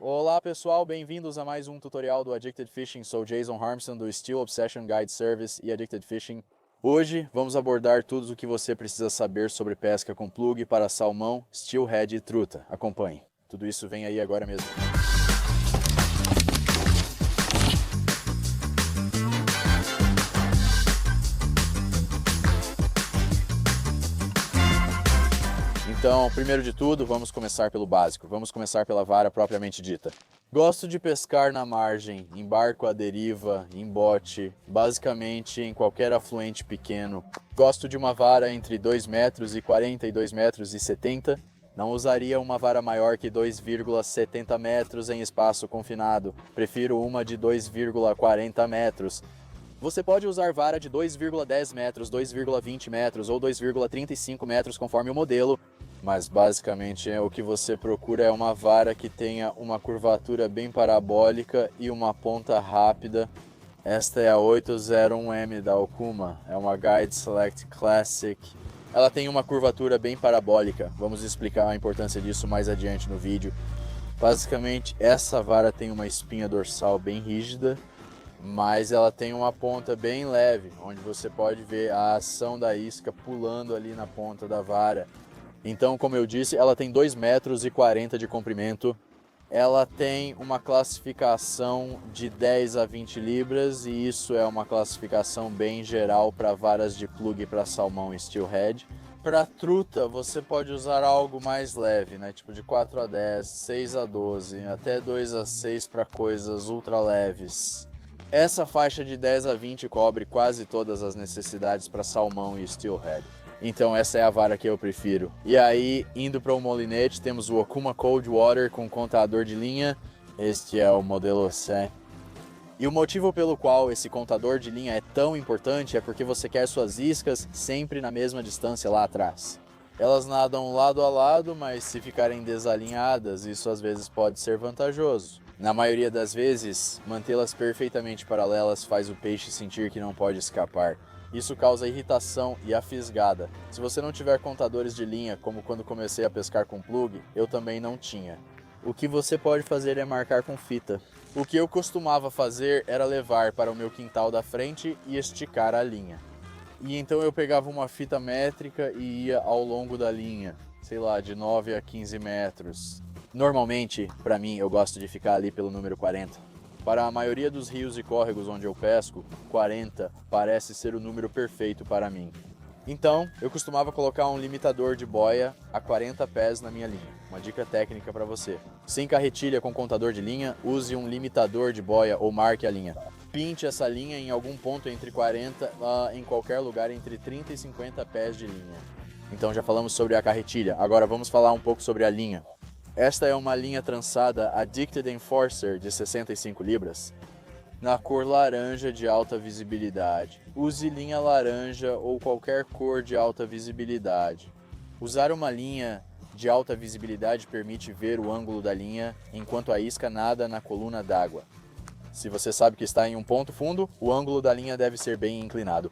Olá pessoal, bem-vindos a mais um tutorial do Addicted Fishing. Sou Jason Harmson do Steel Obsession Guide Service e Addicted Fishing. Hoje vamos abordar tudo o que você precisa saber sobre pesca com plug para salmão, steelhead e truta. Acompanhe. Tudo isso vem aí agora mesmo. Então, primeiro de tudo, vamos começar pelo básico. Vamos começar pela vara propriamente dita. Gosto de pescar na margem, em barco à deriva, em bote, basicamente em qualquer afluente pequeno. Gosto de uma vara entre 2 metros e 42 metros e 70. Não usaria uma vara maior que 2,70 metros em espaço confinado. Prefiro uma de 2,40 metros. Você pode usar vara de 2,10 metros, 2,20 metros ou 2,35 metros conforme o modelo. Mas basicamente o que você procura é uma vara que tenha uma curvatura bem parabólica e uma ponta rápida. Esta é a 801M da Okuma, é uma Guide Select Classic. Ela tem uma curvatura bem parabólica, vamos explicar a importância disso mais adiante no vídeo. Basicamente essa vara tem uma espinha dorsal bem rígida, mas ela tem uma ponta bem leve, onde você pode ver a ação da isca pulando ali na ponta da vara. Então, como eu disse, ela tem 2,40 metros de comprimento. Ela tem uma classificação de 10 a 20 libras e isso é uma classificação bem geral para varas de plug para salmão e steelhead. Para truta, você pode usar algo mais leve, né? Tipo de 4 a 10, 6 a 12, até 2 a 6 para coisas ultra leves. Essa faixa de 10 a 20 cobre quase todas as necessidades para salmão e steelhead. Então essa é a vara que eu prefiro. E aí, indo para o molinete, temos o Okuma Cold Water com contador de linha. Este é o modelo C. E o motivo pelo qual esse contador de linha é tão importante é porque você quer suas iscas sempre na mesma distância lá atrás. Elas nadam lado a lado, mas se ficarem desalinhadas, isso às vezes pode ser vantajoso. Na maioria das vezes, mantê-las perfeitamente paralelas faz o peixe sentir que não pode escapar. Isso causa irritação e a fisgada. Se você não tiver contadores de linha, como quando comecei a pescar com plug, eu também não tinha. O que você pode fazer é marcar com fita. O que eu costumava fazer era levar para o meu quintal da frente e esticar a linha. E então eu pegava uma fita métrica e ia ao longo da linha, sei lá, de 9 a 15 metros. Normalmente, para mim, eu gosto de ficar ali pelo número 40. Para a maioria dos rios e córregos onde eu pesco, 40 parece ser o número perfeito para mim. Então, eu costumava colocar um limitador de boia a 40 pés na minha linha. Uma dica técnica para você. Sem carretilha com contador de linha, use um limitador de boia ou marque a linha. Pinte essa linha em algum ponto entre 40 em qualquer lugar entre 30 e 50 pés de linha. Então já falamos sobre a carretilha, agora vamos falar um pouco sobre a linha. Esta é uma linha trançada Addicted Enforcer de 65 libras, na cor laranja de alta visibilidade. Use linha laranja ou qualquer cor de alta visibilidade. Usar uma linha de alta visibilidade permite ver o ângulo da linha enquanto a isca nada na coluna d'água. Se você sabe que está em um ponto fundo, o ângulo da linha deve ser bem inclinado.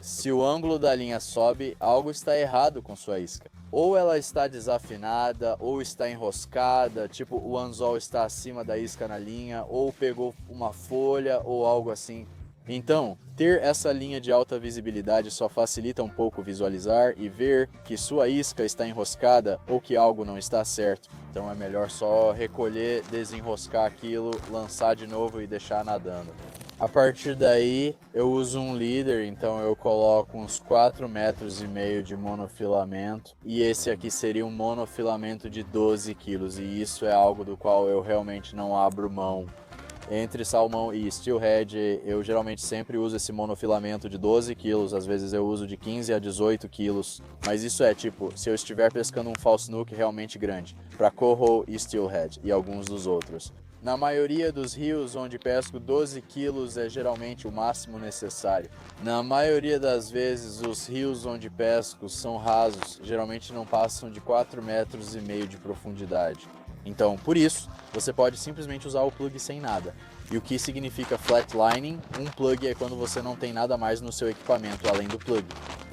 Se o ângulo da linha sobe, algo está errado com sua isca. Ou ela está desafinada, ou está enroscada, tipo o anzol está acima da isca na linha, ou pegou uma folha ou algo assim. Então, ter essa linha de alta visibilidade só facilita um pouco visualizar e ver que sua isca está enroscada ou que algo não está certo. Então é melhor só recolher, desenroscar aquilo, lançar de novo e deixar nadando. A partir daí, eu uso um leader, então eu coloco uns 4,5 metros de monofilamento. E esse aqui seria um monofilamento de 12 quilos, e isso é algo do qual eu realmente não abro mão. Entre salmão e steelhead, eu geralmente sempre uso esse monofilamento de 12 quilos, às vezes eu uso de 15 a 18 quilos. Mas isso é tipo, se eu estiver pescando um false snook realmente grande, para coho e steelhead e alguns dos outros. Na maioria dos rios onde pesco, 12 quilos é geralmente o máximo necessário. Na maioria das vezes, os rios onde pesco são rasos, geralmente não passam de 4,5 metros de profundidade. Então, por isso, você pode simplesmente usar o plug sem nada. E o que significa flatlining? Um plug é quando você não tem nada mais no seu equipamento além do plug.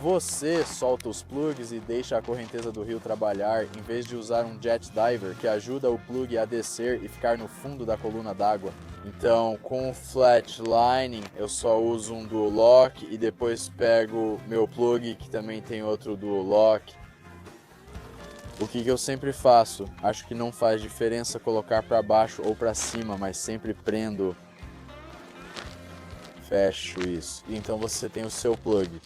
você solta os plugs e deixa a correnteza do rio trabalhar, em vez de usar um jet diver que ajuda o plug a descer e ficar no fundo da coluna d'água. Então, com o flatlining, eu só uso um dual lock e depois pego meu plug, que também tem outro dual lock. O que eu sempre faço? Acho que não faz diferença colocar para baixo ou para cima, mas sempre prendo, fecho isso. E então você tem o seu plug.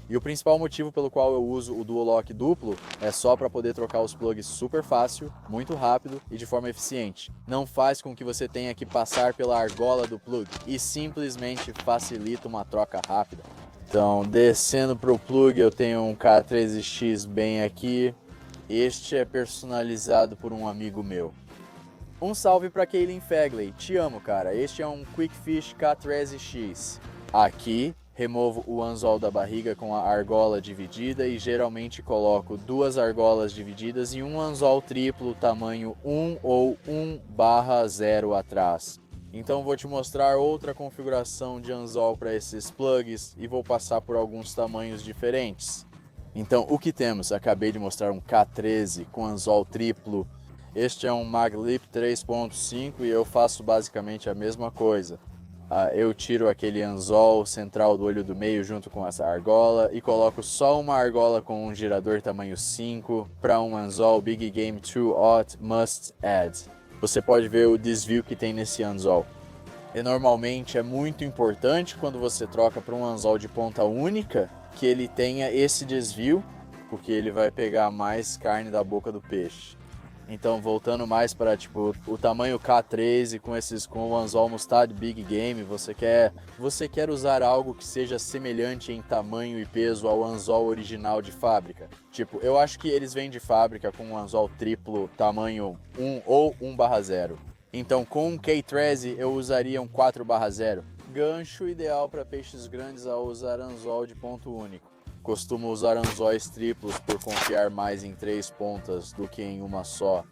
E o principal motivo pelo qual eu uso o dual lock duplo é só para poder trocar os plugs super fácil, muito rápido e de forma eficiente. Não faz com que você tenha que passar pela argola do plug e simplesmente facilita uma troca rápida. Então, descendo para o plug, eu tenho um K13X bem aqui. Este é personalizado por um amigo meu. Um salve para Kaylin Fegley, te amo, cara. Este é um Quickfish K13X. Aqui removo o anzol da barriga com a argola dividida e geralmente coloco 2 argolas divididas e um anzol triplo tamanho 1 ou 1/0 atrás. Então vou te mostrar outra configuração de anzol para esses plugs e vou passar por alguns tamanhos diferentes. Então o que temos? Acabei de mostrar um K13 com anzol triplo. Este é um Maglip 3.5 e eu faço basicamente a mesma coisa. Eu tiro aquele anzol central do olho do meio junto com essa argola e coloco só uma argola com um girador tamanho 5 para um anzol Big Game 2/0 Must Add. Você pode ver o desvio que tem nesse anzol. E normalmente é muito importante quando você troca para um anzol de ponta única que ele tenha esse desvio, porque ele vai pegar mais carne da boca do peixe. Então, voltando mais para tipo o tamanho K13 com o anzol Mustad Big Game, você quer usar algo que seja semelhante em tamanho e peso ao anzol original de fábrica. Tipo, eu acho que eles vêm de fábrica com um anzol triplo tamanho 1 ou 1/0. Então, com um K13 eu usaria um 4/0. Gancho ideal para peixes grandes ao usar anzol de ponto único. Costumo usar anzóis triplos por confiar mais em 3 pontas do que em uma só.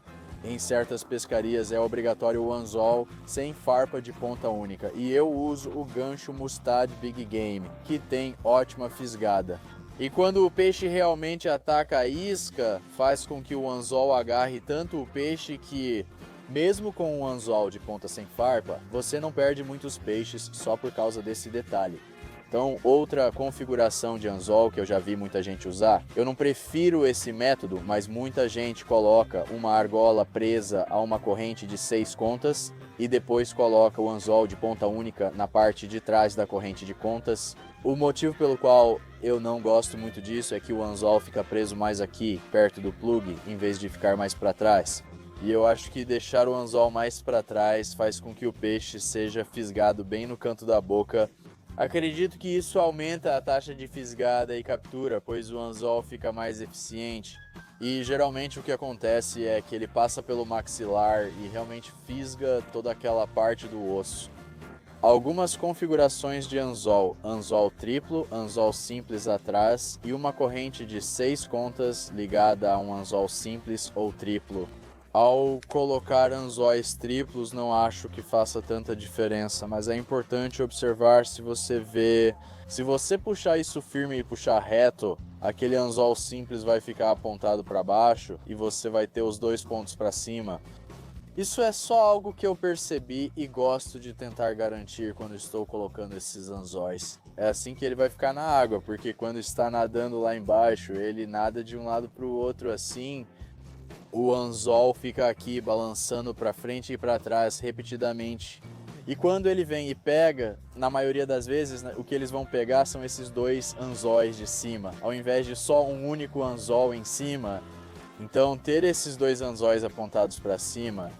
Em certas pescarias é obrigatório o anzol sem farpa de ponta única e eu uso o gancho Mustad Big Game, que tem ótima fisgada. E quando o peixe realmente ataca a isca, faz com que o anzol agarre tanto o peixe que, mesmo com um anzol de ponta sem farpa, você não perde muitos peixes só por causa desse detalhe. Então, outra configuração de anzol que eu já vi muita gente usar, eu não prefiro esse método, mas muita gente coloca uma argola presa a uma corrente de 6 contas e depois coloca o anzol de ponta única na parte de trás da corrente de contas. O motivo pelo qual eu não gosto muito disso é que o anzol fica preso mais aqui, perto do plug, em vez de ficar mais para trás. E eu acho que deixar o anzol mais para trás faz com que o peixe seja fisgado bem no canto da boca. Acredito que isso aumenta a taxa de fisgada e captura, pois o anzol fica mais eficiente. E geralmente o que acontece é que ele passa pelo maxilar e realmente fisga toda aquela parte do osso. Algumas configurações de anzol: anzol triplo, anzol simples atrás e uma corrente de 6 contas ligada a um anzol simples ou triplo. Ao colocar anzóis triplos, não acho que faça tanta diferença, mas é importante observar se você puxar isso firme e puxar reto, aquele anzol simples vai ficar apontado para baixo e você vai ter os 2 pontos para cima. Isso é só algo que eu percebi e gosto de tentar garantir quando estou colocando esses anzóis. É assim que ele vai ficar na água, porque quando está nadando lá embaixo, ele nada de um lado para o outro assim. O anzol fica aqui balançando para frente e para trás repetidamente. E quando ele vem e pega, na maioria das vezes, o que eles vão pegar são esses 2 anzóis de cima, ao invés de só um único anzol em cima. Então, ter esses 2 anzóis apontados para cima,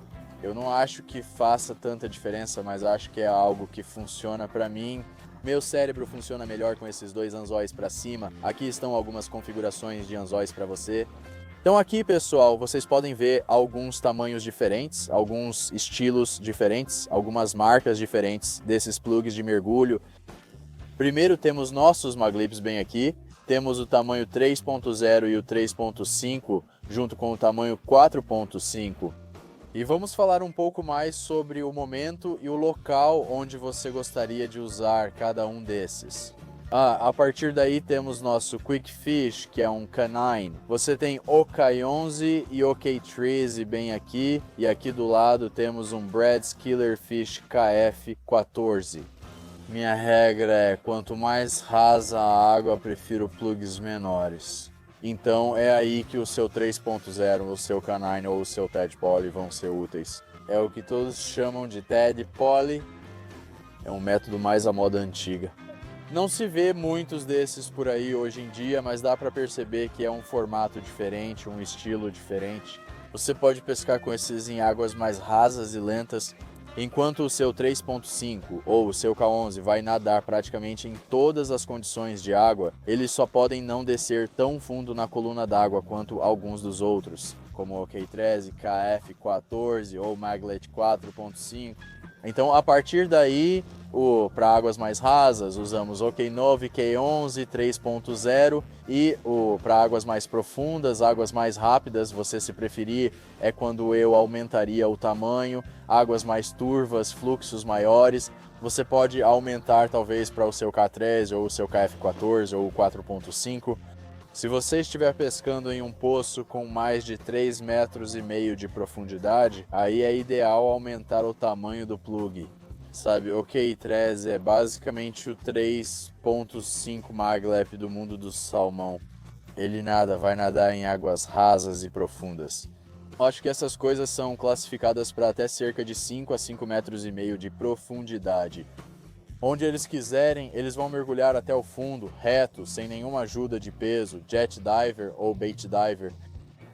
eu não acho que faça tanta diferença, mas acho que é algo que funciona para mim. Meu cérebro funciona melhor com esses 2 anzóis para cima. Aqui estão algumas configurações de anzóis para você. Então aqui, pessoal, vocês podem ver alguns tamanhos diferentes, alguns estilos diferentes, algumas marcas diferentes desses plugs de mergulho. Primeiro temos nossos Maglips bem aqui, temos o tamanho 3.0 e o 3.5 junto com o tamanho 4.5. E vamos falar um pouco mais sobre o momento e o local onde você gostaria de usar cada um desses. A partir daí temos nosso Quick Fish, que é um K9. Você tem OK11 e OK13 bem aqui. E aqui do lado temos um Brad's Killer Fish KF14. Minha regra é, quanto mais rasa a água, prefiro plugs menores. Então é aí que o seu 3.0, o seu K9 ou o seu Ted Poly vão ser úteis. É o que todos chamam de Ted Poly. É um método mais à moda antiga. Não se vê muitos desses por aí hoje em dia, mas dá para perceber que é um formato diferente, um estilo diferente. Você pode pescar com esses em águas mais rasas e lentas, enquanto o seu 3.5 ou o seu K11 vai nadar praticamente em todas as condições de água, eles só podem não descer tão fundo na coluna d'água quanto alguns dos outros, como o K13, KF14 ou Maglet 4.5. Então, a partir daí, para águas mais rasas, usamos o K9, K11, 3.0 e para águas mais profundas, águas mais rápidas, você se preferir, é quando eu aumentaria o tamanho, águas mais turvas, fluxos maiores, você pode aumentar talvez para o seu K13 ou o seu KF14 ou o 4.5. Se você estiver pescando em um poço com mais de 3,5 metros de profundidade, aí é ideal aumentar o tamanho do plug. Sabe, o K13 é basicamente o 3.5 Maglep do mundo do salmão. Ele vai nadar em águas rasas e profundas. Acho que essas coisas são classificadas para até cerca de 5 a 5,5 metros de profundidade. Onde eles quiserem, eles vão mergulhar até o fundo, reto, sem nenhuma ajuda de peso, jet diver ou bait diver.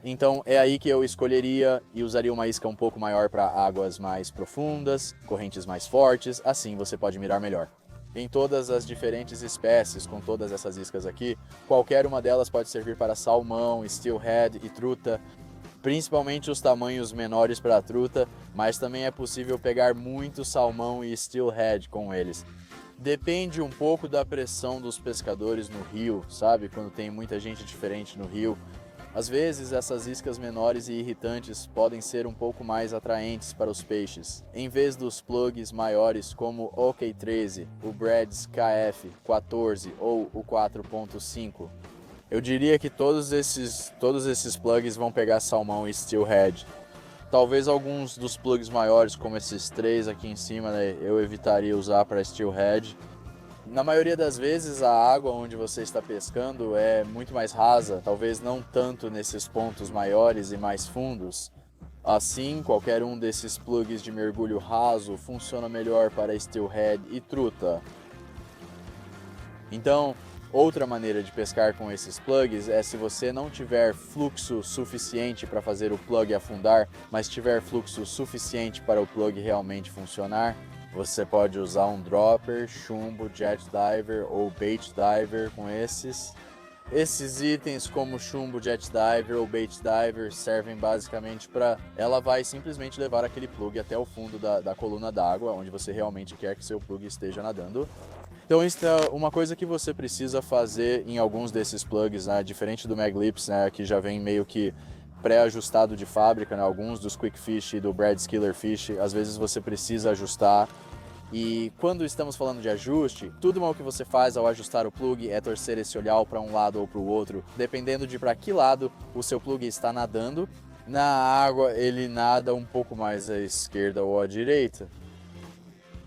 Então é aí que eu escolheria e usaria uma isca um pouco maior para águas mais profundas, correntes mais fortes, assim você pode mirar melhor. Em todas as diferentes espécies, com todas essas iscas aqui, qualquer uma delas pode servir para salmão, steelhead e truta, principalmente os tamanhos menores para a truta, mas também é possível pegar muito salmão e steelhead com eles. Depende um pouco da pressão dos pescadores no rio, sabe? Quando tem muita gente diferente no rio. Às vezes essas iscas menores e irritantes podem ser um pouco mais atraentes para os peixes, em vez dos plugs maiores como o K13, o Brad's KF14 ou o 4.5. Eu diria que todos esses plugs vão pegar salmão e steelhead. Talvez alguns dos plugs maiores, como esses 3 aqui em cima, né, eu evitaria usar para steelhead. Na maioria das vezes a água onde você está pescando é muito mais rasa, talvez não tanto nesses pontos maiores e mais fundos. Assim, qualquer um desses plugs de mergulho raso funciona melhor para steelhead e truta. Então, outra maneira de pescar com esses plugs é se você não tiver fluxo suficiente para fazer o plug afundar, mas tiver fluxo suficiente para o plug realmente funcionar, você pode usar um dropper, chumbo, jet diver ou bait diver com esses. Esses itens como chumbo, jet diver ou bait diver servem basicamente para... Ela vai simplesmente levar aquele plug até o fundo da coluna d'água, onde você realmente quer que seu plug esteja nadando. Então isso é uma coisa que você precisa fazer em alguns desses plugs, né? Diferente do Maglips, né? Que já vem meio que pré-ajustado de fábrica, né? Alguns dos Quick Fish e do Brad's Killer Fish, às vezes você precisa ajustar. E quando estamos falando de ajuste, tudo mal que você faz ao ajustar o plug é torcer esse olhar para um lado ou para o outro, dependendo de para que lado o seu plug está nadando. Na água ele nada um pouco mais à esquerda ou à direita.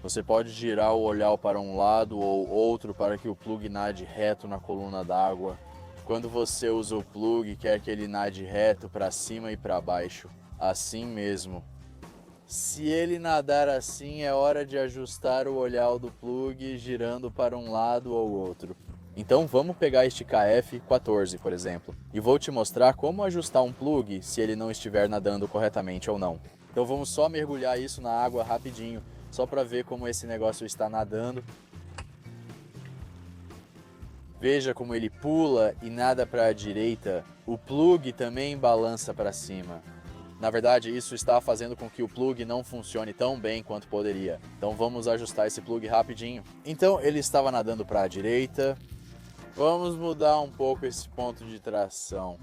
Você pode girar o olhar para um lado ou outro para que o plug nade reto na coluna d'água. Quando você usa o plug, quer que ele nade reto para cima e para baixo. Assim mesmo. Se ele nadar assim, é hora de ajustar o olhar do plug girando para um lado ou outro. Então vamos pegar este KF14, por exemplo, e vou te mostrar como ajustar um plug se ele não estiver nadando corretamente ou não. Então vamos só mergulhar isso na água rapidinho, só para ver como esse negócio está nadando. Veja como ele pula e nada para a direita. O plug também balança para cima. Na verdade, isso está fazendo com que o plug não funcione tão bem quanto poderia. Então vamos ajustar esse plug rapidinho. Então ele estava nadando para a direita. Vamos mudar um pouco esse ponto de tração.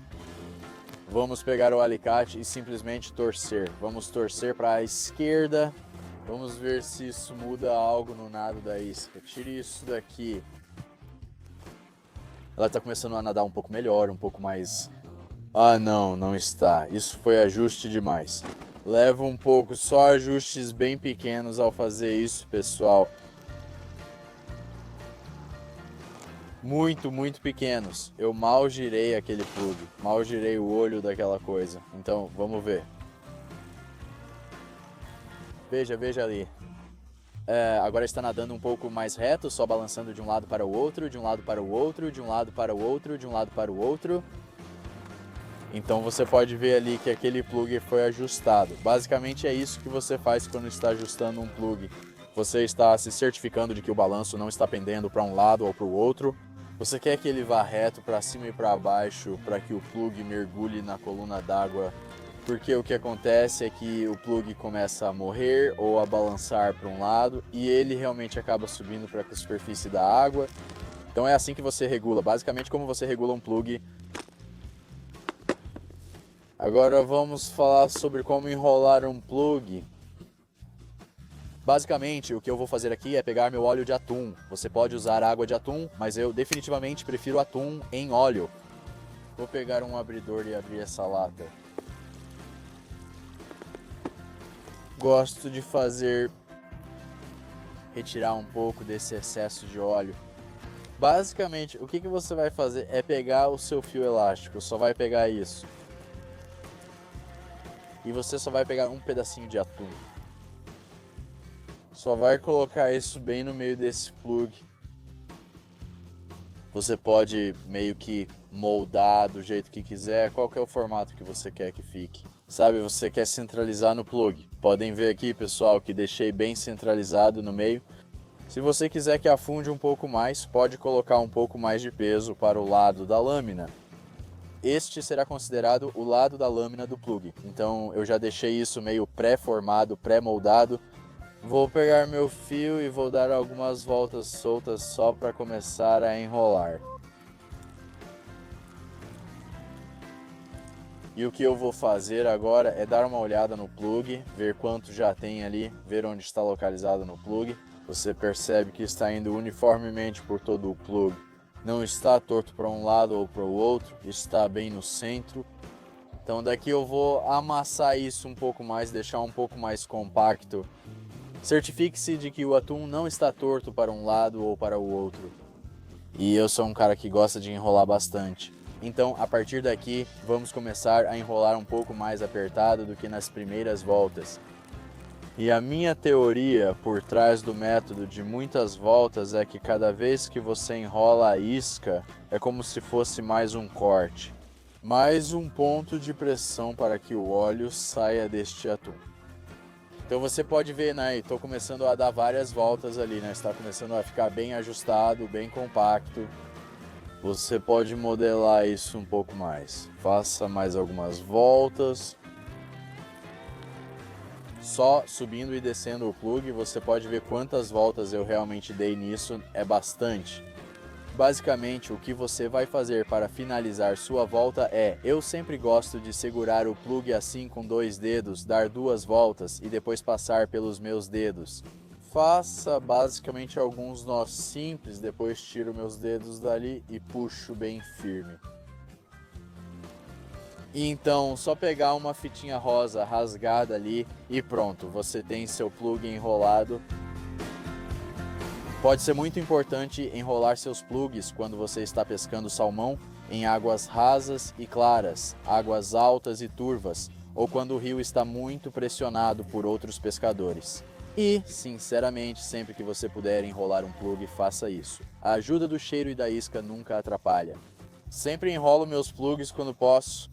Vamos pegar o alicate e simplesmente torcer. Vamos torcer para a esquerda. Vamos ver se isso muda algo no nado da isca. Tire isso daqui. ela está começando a nadar um pouco melhor, um pouco mais... Ah, não, não está. Isso foi ajuste demais. Leva um pouco, só ajustes bem pequenos ao fazer isso, pessoal. Muito pequenos. Eu mal girei aquele plug, mal girei o olho daquela coisa. Então, vamos ver. Veja ali. Agora está nadando um pouco mais reto, só balançando de um lado para o outro, de um lado para o outro, de um lado para o outro, de um lado para o outro. Então você pode ver ali que aquele plug foi ajustado. Basicamente é isso que você faz quando está ajustando um plug. Você está se certificando de que o balanço não está pendendo para um lado ou para o outro. Você quer que ele vá reto para cima e para baixo para que o plug mergulhe na coluna d'água, porque o que acontece é que o plug começa a morrer ou a balançar para um lado e ele realmente acaba subindo para a superfície da água. Então é assim que você regula, basicamente como você regula um plug. Agora vamos falar sobre como enrolar um plug. Basicamente, o que eu vou fazer aqui é pegar meu óleo de atum. Você pode usar água de atum, mas eu definitivamente prefiro atum em óleo. Vou pegar um abridor e abrir essa lata. Gosto de retirar um pouco desse excesso de óleo. Basicamente, o que você vai fazer é pegar o seu fio elástico, só vai pegar isso. E você só vai pegar um pedacinho de atum. Só vai colocar isso bem no meio desse plug. Você pode meio que moldar do jeito que quiser, qual que é o formato que você quer que fique. Sabe, você quer centralizar no plug. Podem ver aqui, pessoal, que deixei bem centralizado no meio. Se você quiser que afunde um pouco mais, pode colocar um pouco mais de peso para o lado da lâmina. Este será considerado o lado da lâmina do plug. Então eu já deixei isso meio pré-formado, pré-moldado. Vou pegar meu fio e vou dar algumas voltas soltas só para começar a enrolar. E o que eu vou fazer agora é dar uma olhada no plug, ver quanto já tem ali, ver onde está localizado no plug. Você percebe que está indo uniformemente por todo o plug. Não está torto para um lado ou para o outro, está bem no centro. Então daqui eu vou amassar isso um pouco mais, deixar um pouco mais compacto. Certifique-se de que o atum não está torto para um lado ou para o outro. E eu sou um cara que gosta de enrolar bastante. Então, a partir daqui, vamos começar a enrolar um pouco mais apertado do que nas primeiras voltas. E a minha teoria por trás do método de muitas voltas é que cada vez que você enrola a isca, é como se fosse mais um corte. Mais um ponto de pressão para que o óleo saia deste atum. Então você pode ver, né, estou começando a dar várias voltas ali, né, está começando a ficar bem ajustado, bem compacto. Você pode modelar isso um pouco mais. Faça mais algumas voltas. Só subindo e descendo o plug, você pode ver quantas voltas eu realmente dei nisso, é bastante. Basicamente, o que você vai fazer para finalizar sua volta é: eu sempre gosto de segurar o plug assim com 2 dedos, dar 2 voltas e depois passar pelos meus dedos. Faça basicamente alguns nós simples, depois tiro meus dedos dali e puxo bem firme. E então, só pegar uma fitinha rosa rasgada ali e pronto, você tem seu plug enrolado. Pode ser muito importante enrolar seus plugs quando você está pescando salmão em águas rasas e claras, águas altas e turvas, ou quando o rio está muito pressionado por outros pescadores. E, sinceramente, sempre que você puder enrolar um plug, faça isso. A ajuda do cheiro e da isca nunca atrapalha. Sempre enrolo meus plugs quando posso.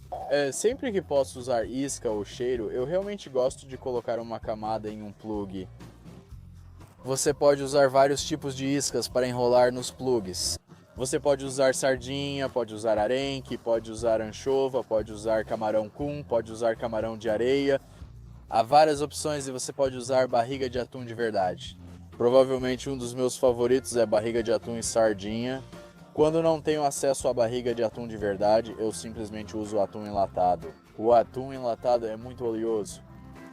Sempre que posso usar isca ou cheiro, eu realmente gosto de colocar uma camada em um plug. Você pode usar vários tipos de iscas para enrolar nos plugs. Você pode usar sardinha, pode usar arenque, pode usar anchova, pode usar camarão cum, pode usar camarão de areia. Há várias opções e você pode usar barriga de atum de verdade. Provavelmente um dos meus favoritos é barriga de atum e sardinha. Quando não tenho acesso à barriga de atum de verdade, eu simplesmente uso o atum enlatado. O atum enlatado é muito oleoso.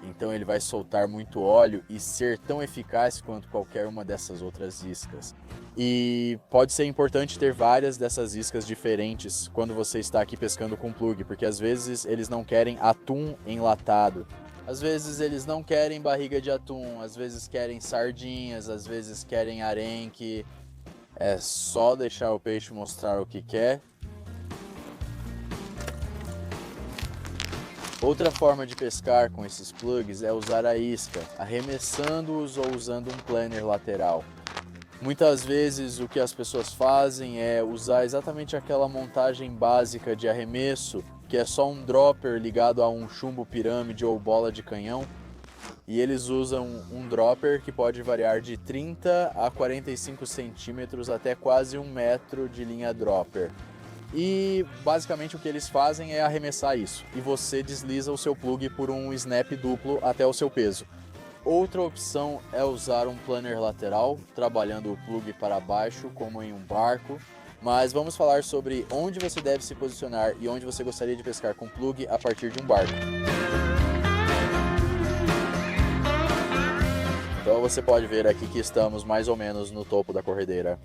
Então ele vai soltar muito óleo e ser tão eficaz quanto qualquer uma dessas outras iscas. E pode ser importante ter várias dessas iscas diferentes quando você está aqui pescando com plug, porque às vezes eles não querem atum enlatado. Às vezes eles não querem barriga de atum, às vezes querem sardinhas, às vezes querem arenque. É só deixar o peixe mostrar o que quer. Outra forma de pescar com esses plugs é usar a isca, arremessando-os ou usando um planner lateral. Muitas vezes o que as pessoas fazem é usar exatamente aquela montagem básica de arremesso, que é só um dropper ligado a um chumbo pirâmide ou bola de canhão, e eles usam um dropper que pode variar de 30 a 45 centímetros até quase 1 metro de linha dropper. E basicamente o que eles fazem é arremessar isso, e você desliza o seu plug por um snap duplo até o seu peso. Outra opção é usar um planner lateral, trabalhando o plug para baixo como em um barco, mas vamos falar sobre onde você deve se posicionar e onde você gostaria de pescar com plug a partir de um barco. Então você pode ver aqui que estamos mais ou menos no topo da corredeira.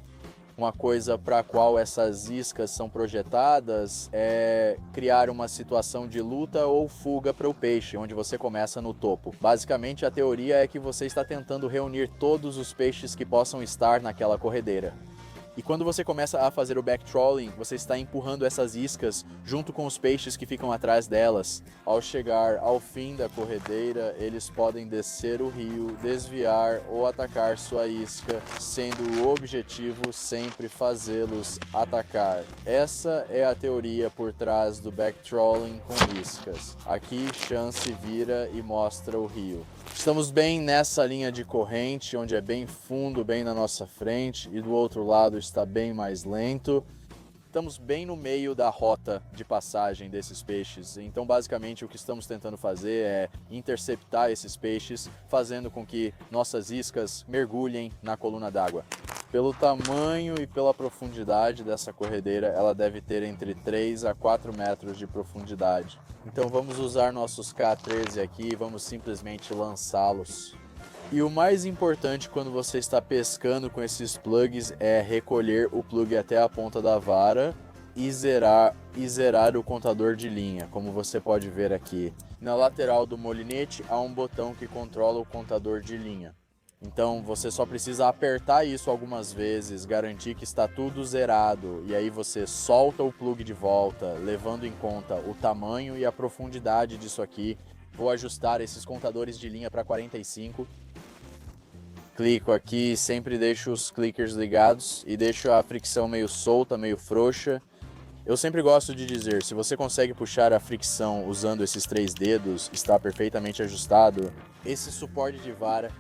Uma coisa para a qual essas iscas são projetadas é criar uma situação de luta ou fuga para o peixe, onde você começa no topo. Basicamente, a teoria é que você está tentando reunir todos os peixes que possam estar naquela corredeira. E quando você começa a fazer o backtrolling, você está empurrando essas iscas junto com os peixes que ficam atrás delas. Ao chegar ao fim da corredeira, eles podem descer o rio, desviar ou atacar sua isca, sendo o objetivo sempre fazê-los atacar. Essa é a teoria por trás do backtrolling com iscas. Aqui, Chance vira e mostra o rio. Estamos bem nessa linha de corrente, onde é bem fundo, bem na nossa frente, e do outro lado está bem mais lento. Estamos bem no meio da rota de passagem desses peixes, então basicamente o que estamos tentando fazer é interceptar esses peixes, fazendo com que nossas iscas mergulhem na coluna d'água. Pelo tamanho e pela profundidade dessa corredeira, ela deve ter entre 3 a 4 metros de profundidade. Então vamos usar nossos K13 aqui e vamos simplesmente lançá-los. E o mais importante quando você está pescando com esses plugs é recolher o plug até a ponta da vara e zerar o contador de linha, como você pode ver aqui. Na lateral do molinete há um botão que controla o contador de linha. Então você só precisa apertar isso algumas vezes, garantir que está tudo zerado, e aí você solta o plug de volta, levando em conta o tamanho e a profundidade disso aqui. Vou ajustar esses contadores de linha para 45. Clico aqui, sempre deixo os clickers ligados e deixo a fricção meio solta, meio frouxa. Eu sempre gosto de dizer, se você consegue puxar a fricção usando esses 3 dedos, está perfeitamente ajustado. Esse suporte de vara,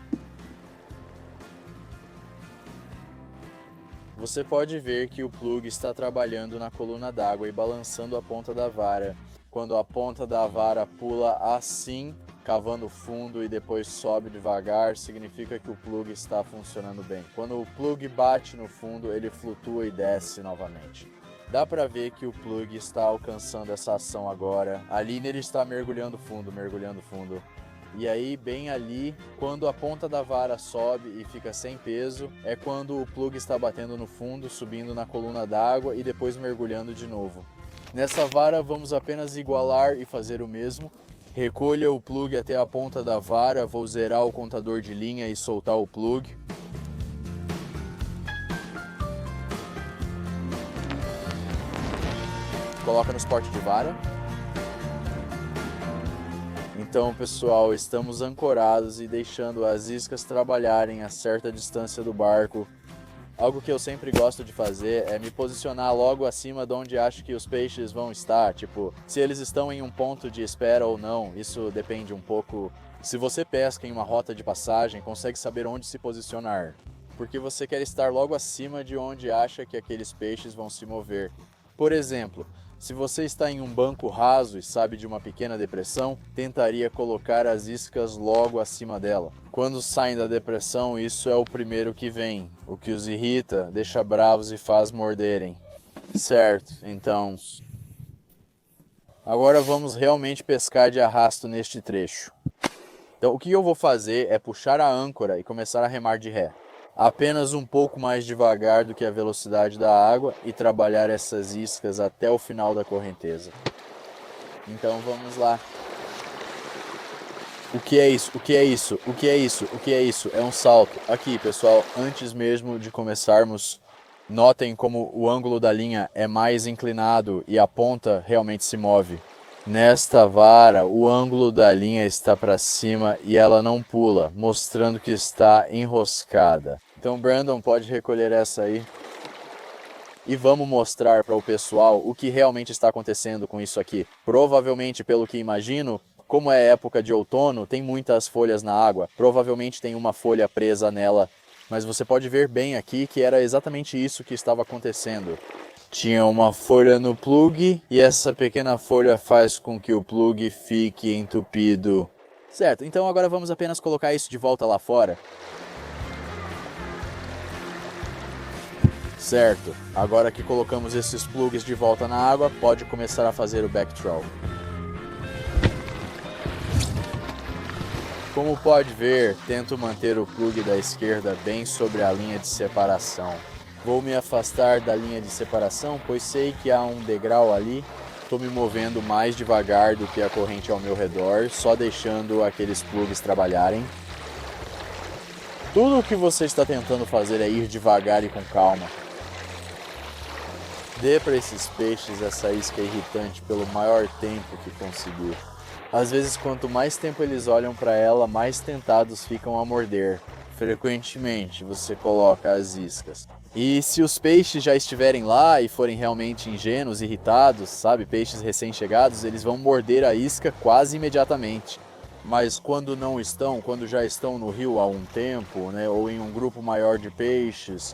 você pode ver que o plug está trabalhando na coluna d'água e balançando a ponta da vara. Quando a ponta da vara pula assim, cavando fundo e depois sobe devagar, significa que o plug está funcionando bem. Quando o plug bate no fundo, ele flutua e desce novamente. Dá para ver que o plug está alcançando essa ação agora. Ali ele está mergulhando fundo, mergulhando fundo. E aí, bem ali, quando a ponta da vara sobe e fica sem peso, é quando o plug está batendo no fundo, subindo na coluna d'água e depois mergulhando de novo. Nessa vara, vamos apenas igualar e fazer o mesmo. Recolha o plug até a ponta da vara, vou zerar o contador de linha e soltar o plug. Coloca no suporte de vara. Então, pessoal, estamos ancorados e deixando as iscas trabalharem a certa distância do barco. Algo que eu sempre gosto de fazer é me posicionar logo acima de onde acho que os peixes vão estar. Tipo, se eles estão em um ponto de espera ou não, isso depende um pouco. Se você pesca em uma rota de passagem, consegue saber onde se posicionar, porque você quer estar logo acima de onde acha que aqueles peixes vão se mover. Por exemplo, se você está em um banco raso e sabe de uma pequena depressão, tentaria colocar as iscas logo acima dela. Quando saem da depressão, isso é o primeiro que vem. O que os irrita, deixa bravos e faz morderem. Certo, então... Agora vamos realmente pescar de arrasto neste trecho. Então o que eu vou fazer é puxar a âncora e começar a remar de ré. Apenas um pouco mais devagar do que a velocidade da água e trabalhar essas iscas até o final da correnteza. Então vamos lá. O que é isso? O que é isso? O que é isso? O que é isso? É um salto. Aqui, pessoal, antes mesmo de começarmos, notem como o ângulo da linha é mais inclinado e a ponta realmente se move. Nesta vara, o ângulo da linha está para cima e ela não pula, mostrando que está enroscada. Então, Brandon, pode recolher essa aí. E vamos mostrar para o pessoal o que realmente está acontecendo com isso aqui. Provavelmente, pelo que imagino, como é época de outono, tem muitas folhas na água. Provavelmente tem uma folha presa nela, mas você pode ver bem aqui que era exatamente isso que estava acontecendo. Tinha uma folha no plug e essa pequena folha faz com que o plug fique entupido. Certo, então agora vamos apenas colocar isso de volta lá fora. Certo, agora que colocamos esses plugs de volta na água, pode começar a fazer o backtrawl. Como pode ver, tento manter o plug da esquerda bem sobre a linha de separação. Vou me afastar da linha de separação, pois sei que há um degrau ali. Estou me movendo mais devagar do que a corrente ao meu redor, só deixando aqueles plugs trabalharem. Tudo o que você está tentando fazer é ir devagar e com calma. Dê para esses peixes essa isca irritante pelo maior tempo que conseguir. Às vezes, quanto mais tempo eles olham para ela, mais tentados ficam a morder. Frequentemente, você coloca as iscas. E se os peixes já estiverem lá e forem realmente ingênuos, irritados, sabe, peixes recém-chegados, eles vão morder a isca quase imediatamente. Mas quando não estão, quando já estão no rio há um tempo, né, ou em um grupo maior de peixes,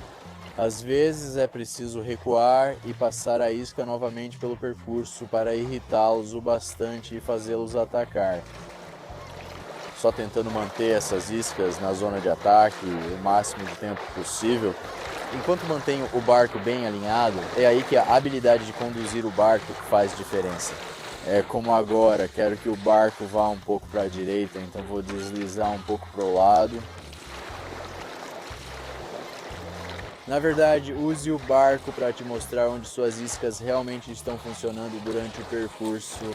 às vezes é preciso recuar e passar a isca novamente pelo percurso para irritá-los o bastante e fazê-los atacar. Só tentando manter essas iscas na zona de ataque o máximo de tempo possível. Enquanto mantenho o barco bem alinhado, é aí que a habilidade de conduzir o barco faz diferença. É como agora, quero que o barco vá um pouco para a direita, então vou deslizar um pouco para o lado. Na verdade, use o barco para te mostrar onde suas iscas realmente estão funcionando durante o percurso.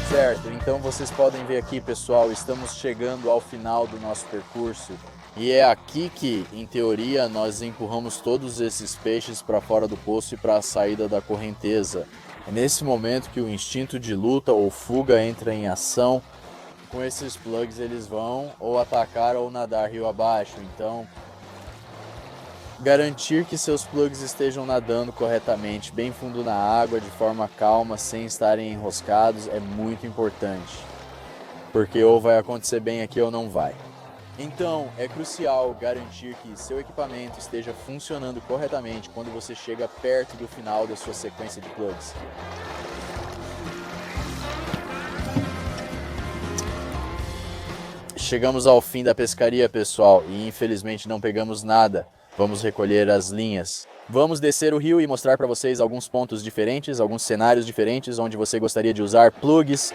Certo, então vocês podem ver aqui, pessoal, estamos chegando ao final do nosso percurso. E é aqui que, em teoria, nós empurramos todos esses peixes para fora do poço e para a saída da correnteza. É nesse momento que o instinto de luta ou fuga entra em ação. Com esses plugs eles vão ou atacar ou nadar rio abaixo. Então, garantir que seus plugs estejam nadando corretamente, bem fundo na água, de forma calma, sem estarem enroscados, é muito importante. Porque ou vai acontecer bem aqui ou não vai. Então, é crucial garantir que seu equipamento esteja funcionando corretamente quando você chega perto do final da sua sequência de plugs. Chegamos ao fim da pescaria, pessoal, e infelizmente não pegamos nada. Vamos recolher as linhas. Vamos descer o rio e mostrar para vocês alguns pontos diferentes, alguns cenários diferentes onde você gostaria de usar plugs.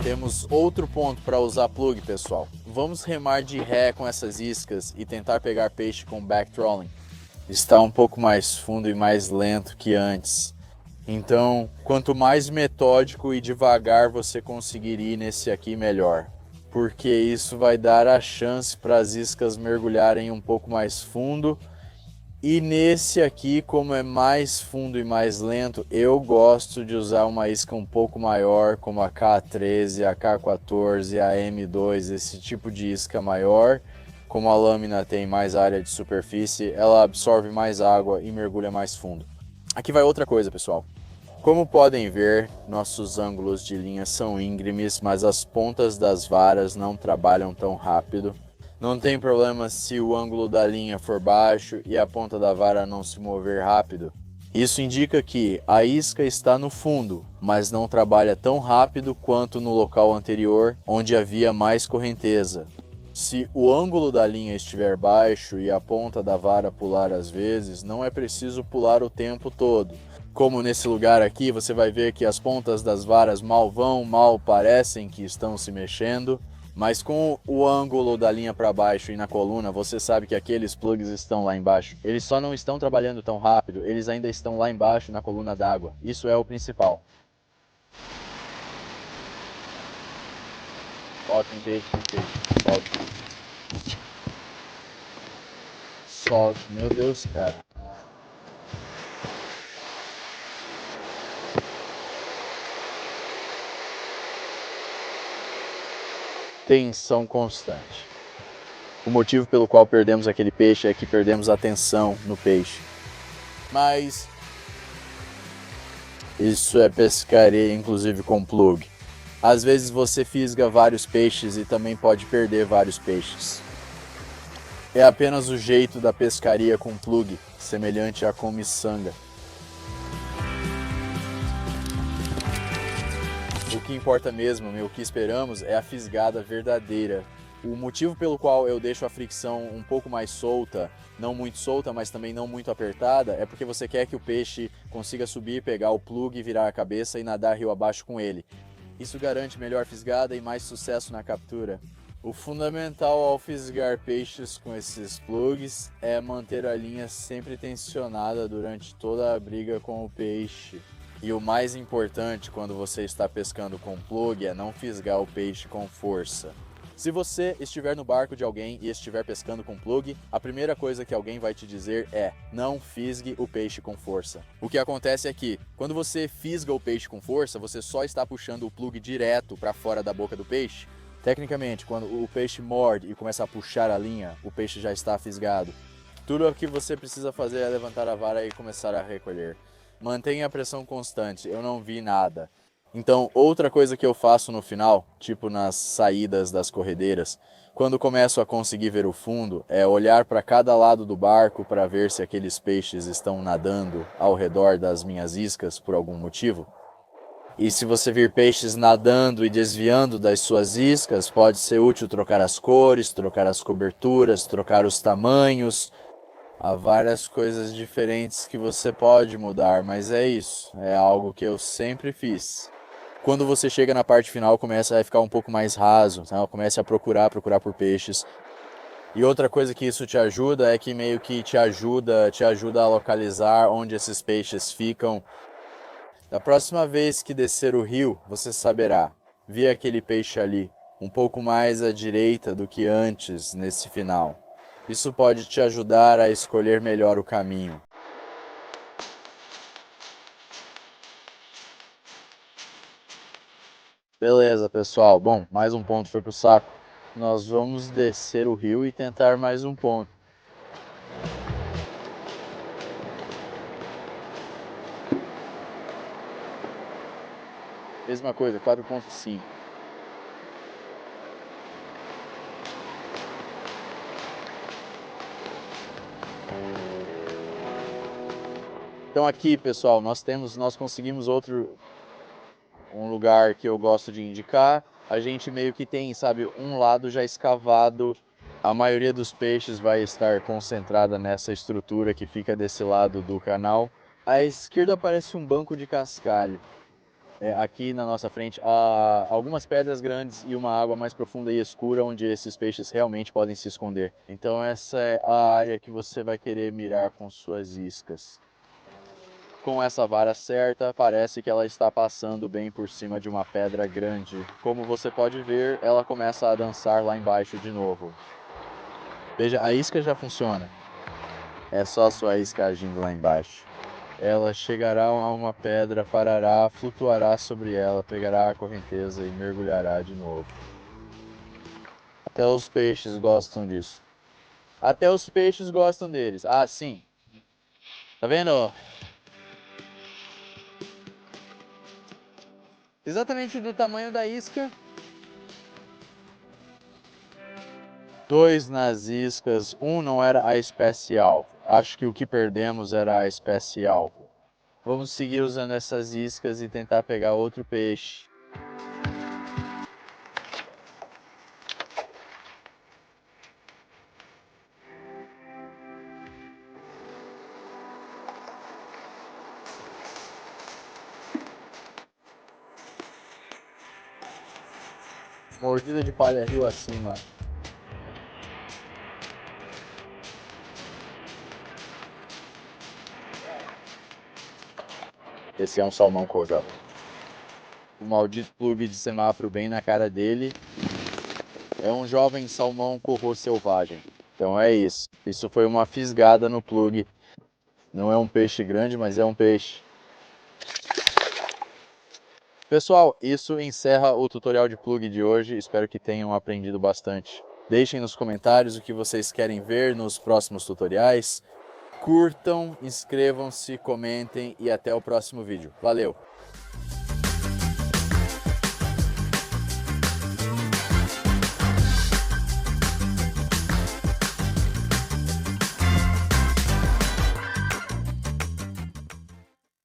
Temos outro ponto para usar plug, pessoal. Vamos remar de ré com essas iscas e tentar pegar peixe com backtrawling. Está um pouco mais fundo e mais lento que antes. Então, quanto mais metódico e devagar você conseguir ir nesse aqui, melhor. Porque isso vai dar a chance para as iscas mergulharem um pouco mais fundo. E nesse aqui, como é mais fundo e mais lento, eu gosto de usar uma isca um pouco maior, como a K13, a K14, a M2, esse tipo de isca maior. Como a lâmina tem mais área de superfície, ela absorve mais água e mergulha mais fundo. Aqui vai outra coisa, pessoal. Como podem ver, nossos ângulos de linha são íngremes, mas as pontas das varas não trabalham tão rápido. Não tem problema se o ângulo da linha for baixo e a ponta da vara não se mover rápido. Isso indica que a isca está no fundo, mas não trabalha tão rápido quanto no local anterior, onde havia mais correnteza. Se o ângulo da linha estiver baixo e a ponta da vara pular às vezes, não é preciso pular o tempo todo. Como nesse lugar aqui, você vai ver que as pontas das varas mal vão, mal parecem que estão se mexendo. Mas com o ângulo da linha para baixo e na coluna, você sabe que aqueles plugs estão lá embaixo. Eles só não estão trabalhando tão rápido, eles ainda estão lá embaixo na coluna d'água. Isso é o principal. Solte um peixe, solte. Solte, meu Deus, cara. Tensão constante. O motivo pelo qual perdemos aquele peixe é que perdemos a tensão no peixe. Mas isso é pescaria, inclusive com plug. Às vezes você fisga vários peixes e também pode perder vários peixes. É apenas o jeito da pescaria com plug, semelhante à com miçanga. O que importa mesmo, o que esperamos, é a fisgada verdadeira. O motivo pelo qual eu deixo a fricção um pouco mais solta, não muito solta, mas também não muito apertada, é porque você quer que o peixe consiga subir, pegar o plug, virar a cabeça e nadar rio abaixo com ele. Isso garante melhor fisgada e mais sucesso na captura. O fundamental ao fisgar peixes com esses plugs é manter a linha sempre tensionada durante toda a briga com o peixe. E o mais importante quando você está pescando com plug é não fisgar o peixe com força. Se você estiver no barco de alguém e estiver pescando com plug, a primeira coisa que alguém vai te dizer é: não fisgue o peixe com força. O que acontece é que, quando você fisga o peixe com força, você só está puxando o plug direto para fora da boca do peixe. Tecnicamente, quando o peixe morde e começa a puxar a linha, o peixe já está fisgado. Tudo o que você precisa fazer é levantar a vara e começar a recolher. Mantenha a pressão constante, eu não vi nada. Então, outra coisa que eu faço no final, tipo nas saídas das corredeiras, quando começo a conseguir ver o fundo, é olhar para cada lado do barco para ver se aqueles peixes estão nadando ao redor das minhas iscas por algum motivo. E se você vir peixes nadando e desviando das suas iscas, pode ser útil trocar as cores, trocar as coberturas, trocar os tamanhos. Há várias coisas diferentes que você pode mudar, mas é isso, é algo que eu sempre fiz. Quando você chega na parte final, começa a ficar um pouco mais raso, tá? Comece a procurar por peixes. E outra coisa que isso te ajuda é que meio que te ajuda a localizar onde esses peixes ficam. Da próxima vez que descer o rio, você saberá. Vi aquele peixe ali, um pouco mais à direita do que antes, nesse final. Isso pode te ajudar a escolher melhor o caminho. Beleza, pessoal. Bom, mais um ponto foi pro saco. Nós vamos descer o rio e tentar mais um ponto. Mesma coisa, 4.5. Então aqui, pessoal, nós conseguimos um lugar que eu gosto de indicar. A gente meio que tem, sabe, um lado já escavado. A maioria dos peixes vai estar concentrada nessa estrutura que fica desse lado do canal. À esquerda parece um banco de cascalho. Aqui na nossa frente há algumas pedras grandes e uma água mais profunda e escura onde esses peixes realmente podem se esconder. Então essa é a área que você vai querer mirar com suas iscas. Com essa vara certa, parece que ela está passando bem por cima de uma pedra grande. Como você pode ver, ela começa a dançar lá embaixo de novo. Veja, a isca já funciona. É só a sua isca agindo lá embaixo. Ela chegará a uma pedra, parará, flutuará sobre ela, pegará a correnteza e mergulhará de novo. Até os peixes gostam disso. Até os peixes gostam deles. Ah, sim. Tá vendo? Exatamente do tamanho da isca. 2 nas iscas, um não era a especial. Acho que o que perdemos era a especial. Vamos seguir usando essas iscas e tentar pegar outro peixe. Mordida de palha rio acima. Esse é um salmão cordão. O maldito plug de semáforo bem na cara dele. É um jovem salmão corro selvagem. Então é isso. Isso foi uma fisgada no plug. Não é um peixe grande, mas é um peixe. Pessoal, isso encerra o tutorial de plug de hoje. Espero que tenham aprendido bastante. Deixem nos comentários o que vocês querem ver nos próximos tutoriais. Curtam, inscrevam-se, comentem e até o próximo vídeo. Valeu!